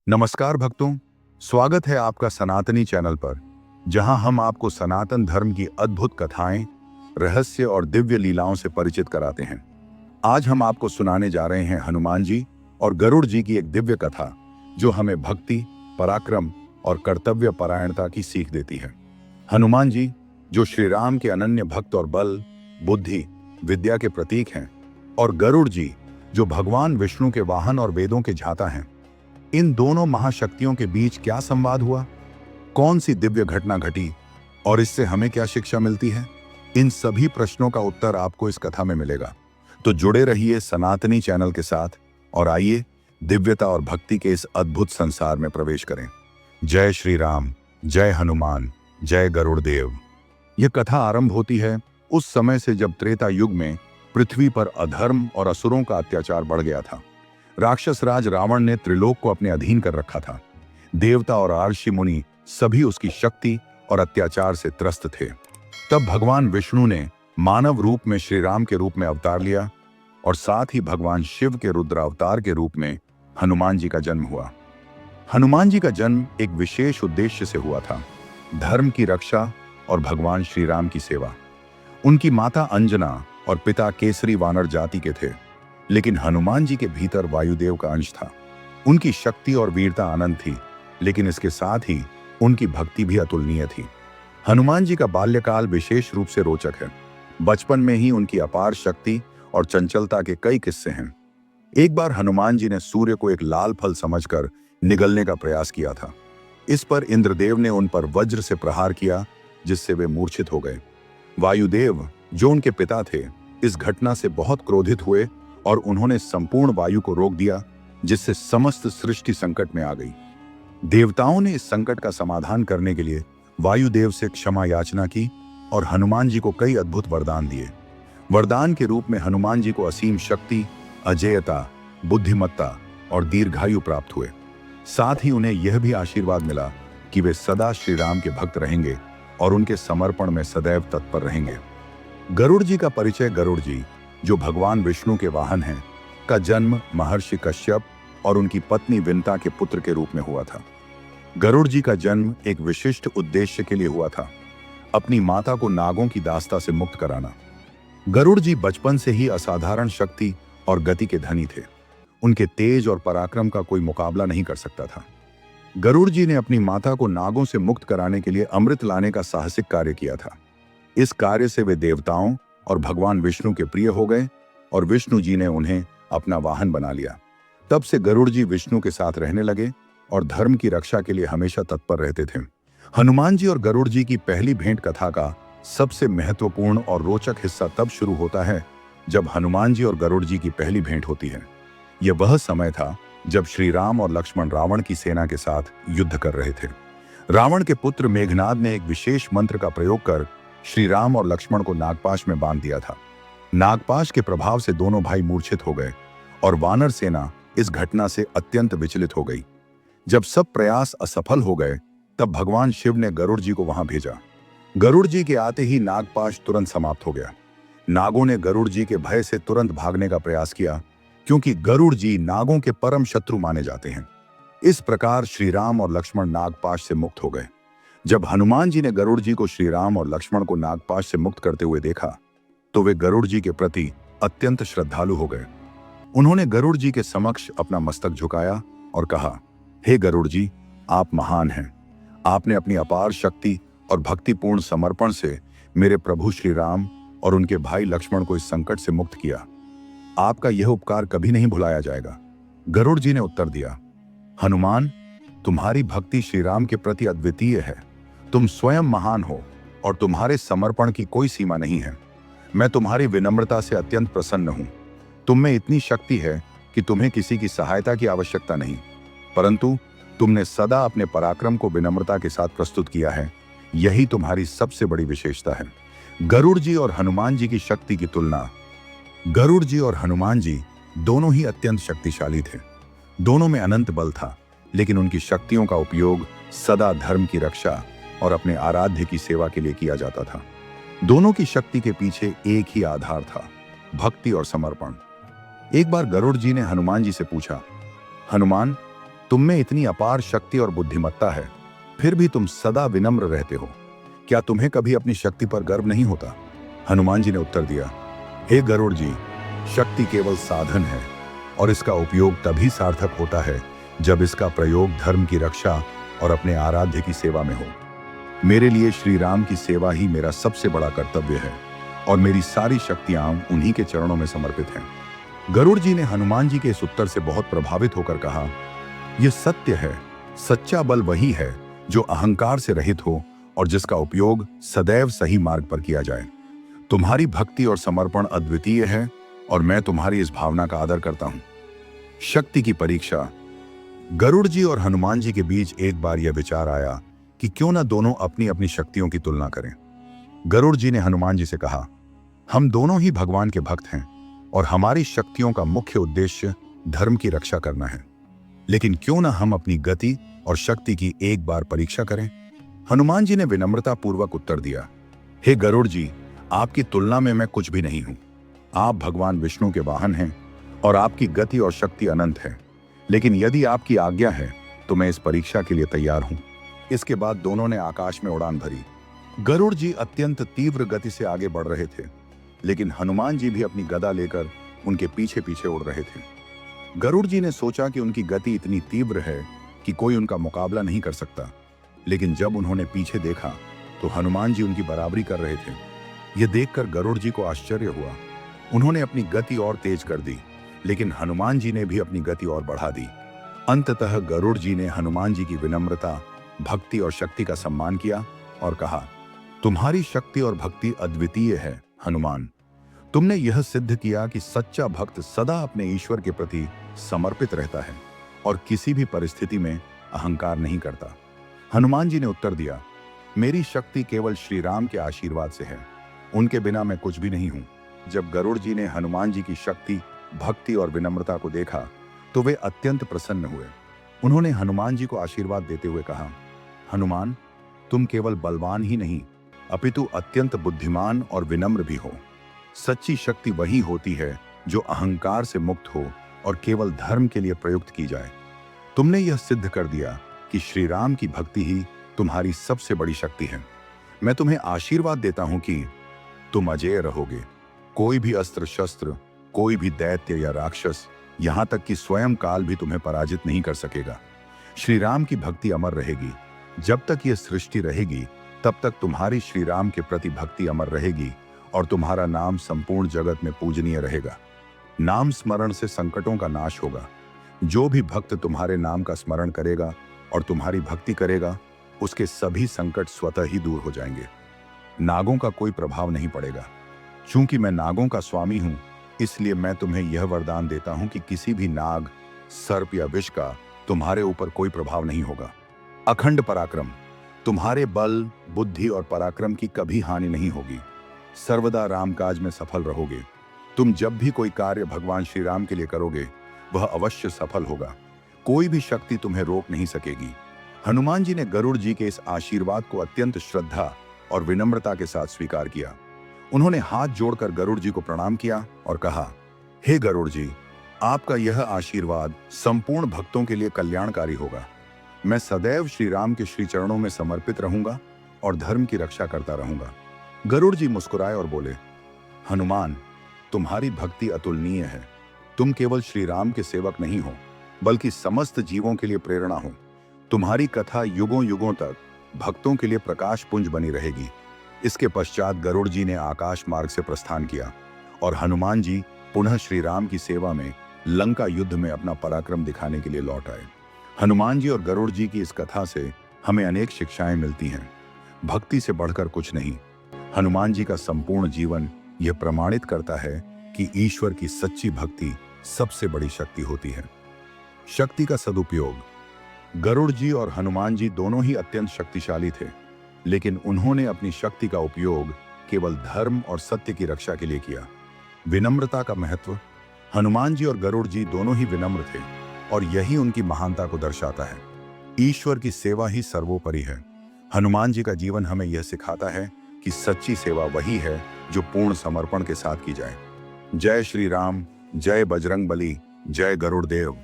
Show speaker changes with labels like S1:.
S1: नमस्कार भक्तों, स्वागत है आपका सनातनी चैनल पर, जहां हम आपको सनातन धर्म की अद्भुत कथाएं, रहस्य और दिव्य लीलाओं से परिचित कराते हैं। आज हम आपको सुनाने जा रहे हैं हनुमान जी और गरुड़ जी की एक दिव्य कथा, जो हमें भक्ति, पराक्रम और कर्तव्य परायणता की सीख देती है। हनुमान जी, जो श्री राम के अनन्य भक्त और बल, बुद्धि, विद्या के प्रतीक हैं, और गरुड़ जी, जो भगवान विष्णु के वाहन और वेदों के झाता हैं। इन दोनों महाशक्तियों के बीच क्या संवाद हुआ, कौन सी दिव्य घटना घटी और इससे हमें क्या शिक्षा मिलती है, इन सभी प्रश्नों का उत्तर आपको इस कथा में मिलेगा। तो जुड़े रहिए सनातनी चैनल के साथ और आइए दिव्यता और भक्ति के इस अद्भुत संसार में प्रवेश करें। जय श्री राम, जय हनुमान, जय गरुड़ देव। यह कथा आरंभ होती है उस समय से जब त्रेता युग में पृथ्वी पर अधर्म और असुरों का अत्याचार बढ़ गया था। राक्षस राज रावण ने त्रिलोक को अपने अधीन कर रखा था। देवता और ऋषि मुनि सभी उसकी शक्ति और अत्याचार से त्रस्त थे। तब भगवान विष्णु ने मानव रूप में श्री राम के रूप में अवतार लिया और साथ ही भगवान शिव के रुद्र अवतार के रूप में हनुमान जी का जन्म हुआ। हनुमान जी का जन्म एक विशेष उद्देश्य से हुआ था, धर्म की रक्षा और भगवान श्री राम की सेवा। उनकी माता अंजना और पिता केसरी वानर जाति के थे, लेकिन हनुमान जी के भीतर वायुदेव का अंश था। उनकी शक्ति और वीरता अनंत थी, लेकिन इसके साथ ही उनकी भक्ति भी अतुलनीय थी। हनुमान जी का बाल्यकाल विशेष रूप से रोचक है। बचपन में ही उनकी अपार शक्ति और चंचलता के कई किस्से हैं। एक बार हनुमान जी ने सूर्य को एक लाल फल समझकर निगलने का प्रयास किया था। इस पर इंद्रदेव ने उन पर वज्र से प्रहार किया, जिससे वे मूर्छित हो गए। वायुदेव, जो उनके पिता थे, इस घटना से बहुत क्रोधित हुए और उन्होंने संपूर्ण वायु को रोक दिया, जिससे समस्त सृष्टि संकट में आ गई। देवताओं ने इस संकट का समाधान करने के लिए वायुदेव से क्षमा याचना की और हनुमान जी को कई अद्भुत वरदान दिए। वरदान के रूप में हनुमान जी को असीम शक्ति, अजेयता, बुद्धिमत्ता और दीर्घायु प्राप्त हुए। साथ ही उन्हें यह भी आशीर्वाद मिला कि वे सदा श्री राम के भक्त रहेंगे और उनके समर्पण में सदैव तत्पर रहेंगे। गरुड़ जी का परिचय। गरुड़ जी, जो भगवान विष्णु के वाहन हैं, का जन्म महर्षि कश्यप और उनकी पत्नी विंता के पुत्र के रूप में हुआ था। गरुड़ जी का जन्म एक विशिष्ट उद्देश्य के लिए हुआ था, अपनी माता को नागों की दास्ता से मुक्त कराना। गरुड़ जी बचपन से ही असाधारण शक्ति और गति के धनी थे। उनके तेज और पराक्रम का कोई मुकाबला नहीं कर सकता था। गरुड़ जी ने अपनी माता को नागों से मुक्त कराने के लिए अमृत लाने का साहसिक कार्य किया था। इस कार्य से वे देवताओं और भगवान विष्णु के प्रिय हो गए और विष्णु जी ने उन्हें अपना वाहन बना लिया। तब से गरुड़ जी विष्णु के साथ रहने लगे और धर्म की रक्षा के लिए हमेशा तत्पर रहते थे। हनुमान जी और गरुड़ जी की पहली भेंट कथा का सबसे महत्वपूर्ण और रोचक हिस्सा तब शुरू होता है जब हनुमान जी और गरुड़ जी की पहली भेंट होती है। यह वह समय था जब श्री राम और लक्ष्मण रावण की सेना के साथ युद्ध कर रहे थे। रावण के पुत्र मेघनाद ने एक विशेष मंत्र का प्रयोग कर श्री राम और लक्ष्मण को नागपाश में बांध दिया था। नागपाश के प्रभाव से दोनों भाई मूर्छित हो गए और वानर सेना इस घटना से अत्यंत विचलित हो गई। जब सब प्रयास असफल हो गए, तब भगवान शिव ने गरुड़ जी को वहां भेजा। गरुड़ जी के आते ही नागपाश तुरंत समाप्त हो गया। नागों ने गरुड़ जी के भय से तुरंत भागने का प्रयास किया, क्योंकि गरुड़ जी नागों के परम शत्रु माने जाते हैं। इस प्रकार श्री राम और लक्ष्मण नागपाश से मुक्त हो गए। जब हनुमान जी ने गरुड़ जी को श्री राम और लक्ष्मण को नागपाश से मुक्त करते हुए देखा, तो वे गरुड़ जी के प्रति अत्यंत श्रद्धालु हो गए। उन्होंने गरुड़ जी के समक्ष अपना मस्तक झुकाया और कहा, हे गरुड़ जी, आप महान हैं। आपने अपनी अपार शक्ति और भक्तिपूर्ण समर्पण से मेरे प्रभु श्री राम और उनके भाई लक्ष्मण को इस संकट से मुक्त किया। आपका यह उपकार कभी नहीं भुलाया जाएगा। गरुड़ जी ने उत्तर दिया, हनुमान, तुम्हारी भक्ति श्री राम के प्रति अद्वितीय है। तुम स्वयं महान हो और तुम्हारे समर्पण की कोई सीमा नहीं है। मैं तुम्हारी विनम्रता से अत्यंत प्रसन्न हूं। तुम में इतनी शक्ति है कि तुम्हें किसी की सहायता की आवश्यकता नहीं, परंतु तुमने सदा अपने पराक्रम को विनम्रता के साथ प्रस्तुत किया है। यही तुम्हारी सबसे बड़ी विशेषता है। गरुड़ जी और हनुमान जी की शक्ति की तुलना। गरुड़ जी और हनुमान जी दोनों ही अत्यंत शक्तिशाली थे। दोनों में अनंत बल था, लेकिन उनकी शक्तियों का उपयोग सदा धर्म की रक्षा और अपने आराध्य की सेवा के लिए किया जाता था। दोनों की शक्ति के पीछे एक ही आधार था, भक्ति और समर्पण। एक बार गरुड़ जी ने हनुमान जी से पूछा, हनुमान, तुम में इतनी अपार शक्ति और बुद्धिमत्ता है, फिर भी तुम सदा विनम्र रहते हो। क्या तुम्हें कभी अपनी शक्ति पर गर्व नहीं होता? हनुमान जी ने उत्तर दिया, हे गरुड़ जी, शक्ति केवल साधन है और इसका उपयोग तभी सार्थक होता है जब इसका प्रयोग धर्म की रक्षा और अपने आराध्य की सेवा में हो। मेरे लिए श्री राम की सेवा ही मेरा सबसे बड़ा कर्तव्य है और मेरी सारी शक्तियां उन्हीं के चरणों में समर्पित हैं। गरुड़ जी ने हनुमान जी के इस उत्तर से बहुत प्रभावित होकर कहा, यह सत्य है, सच्चा बल वही है जो अहंकार से रहित हो और जिसका उपयोग सदैव सही मार्ग पर किया जाए। तुम्हारी भक्ति और समर्पण अद्वितीय है और मैं तुम्हारी इस भावना का आदर करता हूं। शक्ति की परीक्षा। गरुड़ जी और हनुमान जी के बीच एक बार यह विचार आया कि क्यों ना दोनों अपनी अपनी शक्तियों की तुलना करें। गरुड़ जी ने हनुमान जी से कहा, हम दोनों ही भगवान के भक्त हैं और हमारी शक्तियों का मुख्य उद्देश्य धर्म की रक्षा करना है, लेकिन क्यों ना हम अपनी गति और शक्ति की एक बार परीक्षा करें। हनुमान जी ने विनम्रता पूर्वक उत्तर दिया, हे गरुड़ जी, आपकी तुलना में मैं कुछ भी नहीं हूं। आप भगवान विष्णु के वाहन हैं और आपकी गति और शक्ति अनंत है, लेकिन यदि आपकी आज्ञा है तो मैं इस परीक्षा के लिए तैयार हूं। इसके बाद दोनों ने आकाश में उड़ान भरी। गरुड़ जी अत्यंत तीव्र गति से आगे बढ़ रहे थे, लेकिन हनुमान जी भी अपनी गदा लेकर उनके पीछे पीछे उड़ रहे थे। गरुड़ जी ने सोचा कि उनकी गति इतनी तीव्र है कि कोई उनका मुकाबला नहीं कर सकता, लेकिन जब उन्होंने पीछे देखा तो हनुमान जी उनकी बराबरी कर रहे थे। यह देखकर गरुड़ जी को आश्चर्य हुआ। उन्होंने अपनी गति और तेज कर दी, लेकिन हनुमान जी ने भी अपनी गति और बढ़ा दी। अंततः गरुड़ जी ने हनुमान जी की विनम्रता, भक्ति और शक्ति का सम्मान किया और कहा, तुम्हारी शक्ति और भक्ति अद्वितीय है हनुमान। तुमने यह सिद्ध किया कि सच्चा भक्त सदा अपने ईश्वर के प्रति समर्पित रहता है और किसी भी परिस्थिति में अहंकार नहीं करता। हनुमान जी ने उत्तर दिया, मेरी शक्ति केवल श्री राम के आशीर्वाद से है, उनके बिना मैं कुछ भी नहीं हूं। जब गरुड़ जी ने हनुमान जी की शक्ति, भक्ति और विनम्रता को देखा तो वे अत्यंत प्रसन्न हुए। उन्होंने हनुमान जी को आशीर्वाद देते हुए कहा, हनुमान, तुम केवल बलवान ही नहीं अपितु अत्यंत बुद्धिमान और विनम्र भी हो। सच्ची शक्ति वही होती है जो अहंकार से मुक्त हो और केवल धर्म के लिए प्रयुक्त की जाए। तुमने यह सिद्ध कर दिया कि श्री राम की भक्ति ही तुम्हारी सबसे बड़ी शक्ति है। मैं तुम्हें आशीर्वाद देता हूं कि तुम अजेय रहोगे। कोई भी अस्त्र शस्त्र, कोई भी दैत्य या राक्षस, यहां तक कि स्वयं काल भी तुम्हें पराजित नहीं कर सकेगा। श्री राम की भक्ति अमर रहेगी। जब तक यह सृष्टि रहेगी तब तक तुम्हारी श्री राम के प्रति भक्ति अमर रहेगी और तुम्हारा नाम संपूर्ण जगत में पूजनीय रहेगा। नाम स्मरण से संकटों का नाश होगा। जो भी भक्त तुम्हारे नाम का स्मरण करेगा और तुम्हारी भक्ति करेगा, उसके सभी संकट स्वतः ही दूर हो जाएंगे। नागों का कोई प्रभाव नहीं पड़ेगा। चूंकि मैं नागों का स्वामी हूं, इसलिए मैं तुम्हें यह वरदान देता हूं कि किसी भी नाग, सर्प या विष का तुम्हारे ऊपर कोई प्रभाव नहीं होगा। अखंड पराक्रम, तुम्हारे बल, बुद्धि और पराक्रम की कभी हानि नहीं होगी। सर्वदा रामकाज में सफल रहोगे। तुम जब भी कोई कार्य भगवान श्री राम के लिए करोगे, वह अवश्य सफल होगा। कोई भी शक्ति तुम्हें रोक नहीं सकेगी। हनुमान जी ने गरुड़ जी के इस आशीर्वाद को अत्यंत श्रद्धा और विनम्रता के साथ स्वीकार किया। उन्होंने हाथ जोड़कर गरुड़ जी को प्रणाम किया और कहा, हे गरुड़ जी, आपका यह आशीर्वाद संपूर्ण भक्तों के लिए कल्याणकारी होगा। मैं सदैव श्री राम के श्री चरणों में समर्पित रहूंगा और धर्म की रक्षा करता रहूंगा। गरुड़ जी मुस्कुराए और बोले, हनुमान, तुम्हारी भक्ति अतुलनीय है। तुम केवल श्री राम के सेवक नहीं हो, बल्कि समस्त जीवों के लिए प्रेरणा हो। तुम्हारी कथा युगों युगों तक भक्तों के लिए प्रकाश पुंज बनी रहेगी। इसके पश्चात गरुड़ जी ने आकाश मार्ग से प्रस्थान किया और हनुमान जी पुनः श्री राम की सेवा में लंका युद्ध में अपना पराक्रम दिखाने के लिए लौट आए। हनुमान जी और गरुड़ जी की इस कथा से हमें अनेक शिक्षाएं मिलती हैं। भक्ति से बढ़कर कुछ नहीं। हनुमान जी का संपूर्ण जीवन यह प्रमाणित करता है कि ईश्वर की सच्ची भक्ति सबसे बड़ी शक्ति होती है। शक्ति का सदुपयोग। गरुड़ जी और हनुमान जी दोनों ही अत्यंत शक्तिशाली थे, लेकिन उन्होंने अपनी शक्ति का उपयोग केवल धर्म और सत्य की रक्षा के लिए किया। विनम्रता का महत्व। हनुमान जी और गरुड़ जी दोनों ही विनम्र थे और यही उनकी महानता को दर्शाता है। ईश्वर की सेवा ही सर्वोपरि है। हनुमान जी का जीवन हमें यह सिखाता है कि सच्ची सेवा वही है जो पूर्ण समर्पण के साथ की जाए। जय श्री राम, जय बजरंग बली, जय गरुड़ देव।